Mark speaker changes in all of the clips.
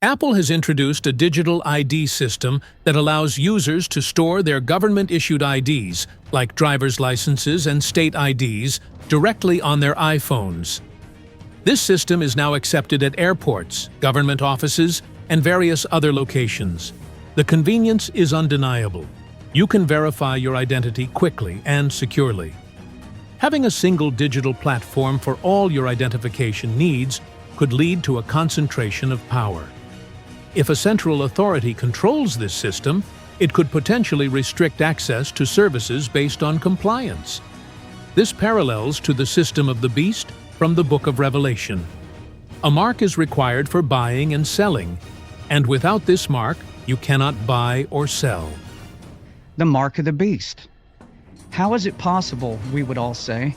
Speaker 1: Apple has introduced a digital ID system that allows users to store their government-issued IDs, like driver's licenses and state IDs, directly on their iPhones. This system is now accepted at airports, government offices, and various other locations. The convenience is undeniable. You can verify your identity quickly and securely. Having a single digital platform for all your identification needs could lead to a concentration of power. If a central authority controls this system, it could potentially restrict access to services based on compliance. This parallels to the system of the beast from the Book of Revelation. A mark is required for buying and selling, and without this mark, you cannot buy or sell.
Speaker 2: The mark of the beast. How is it possible, we would all say,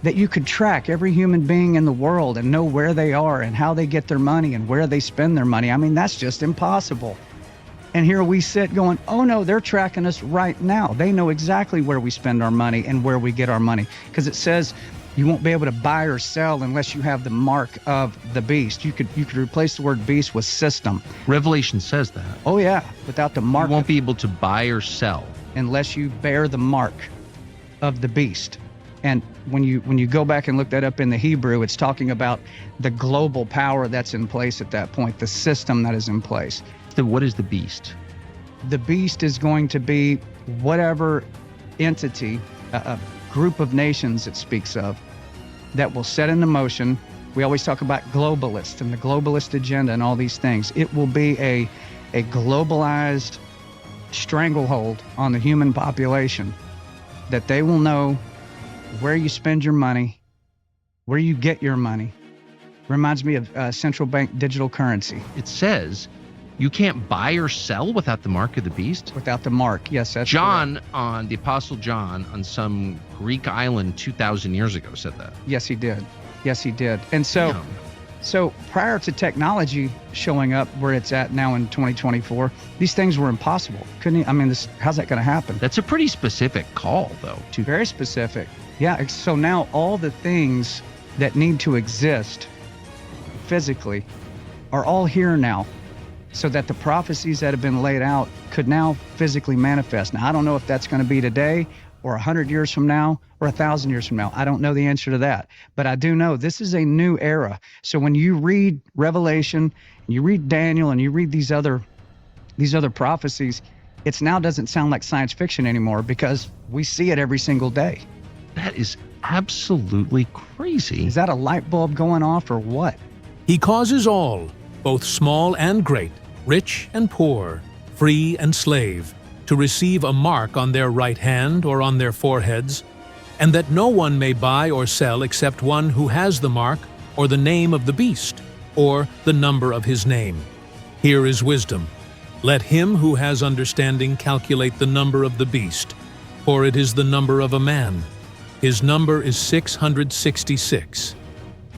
Speaker 2: that you could track every human being in the world and know where they are and how they get their money and where they spend their money? I mean, that's just impossible. And here we sit going, oh no, they're tracking us right now. They know exactly where we spend our money and where we get our money. Because it says you won't be able to buy or sell unless you have the mark of the beast. You could replace the word beast with system.
Speaker 3: Revelation says that.
Speaker 2: Oh yeah, without the mark.
Speaker 3: You won't be able to buy or sell
Speaker 2: unless you bear the mark of the beast. And when you go back and look that up in the Hebrew, it's talking about the global power that's in place at that point, the system that is in place.
Speaker 3: What is the beast?
Speaker 2: The beast is going to be whatever entity, a group of nations it speaks of, that will set into motion. We always talk about globalists and the globalist agenda and all these things. It will be a globalized stranglehold on the human population, that they will know where you spend your money, where you get your money. Reminds me of central bank digital currency.
Speaker 3: It says you can't buy or sell without the mark of the beast?
Speaker 2: Without the mark, yes, that's
Speaker 3: John, the Apostle John, on some Greek island 2,000 years ago said that.
Speaker 2: Yes, he did. Yes, he did. And so prior to technology showing up where it's at now in 2024, these things were impossible. How's that going to happen?
Speaker 3: That's a pretty specific call, though.
Speaker 2: Very specific. Yeah, so now all the things that need to exist physically are all here now, so that the prophecies that have been laid out could now physically manifest. Now, I don't know if that's going to be today or 100 years from now or 1,000 years from now. I don't know the answer to that, but I do know this is a new era. So when you read Revelation, you read Daniel, and you read these other prophecies, it now doesn't sound like science fiction anymore, because we see it every single day.
Speaker 3: That is absolutely crazy.
Speaker 2: Is that a light bulb going off or what?
Speaker 1: He causes all, both small and great, rich and poor, free and slave, to receive a mark on their right hand or on their foreheads, and that no one may buy or sell except one who has the mark or the name of the beast, or the number of his name. Here is wisdom. Let him who has understanding calculate the number of the beast, for it is the number of a man. His number is 666.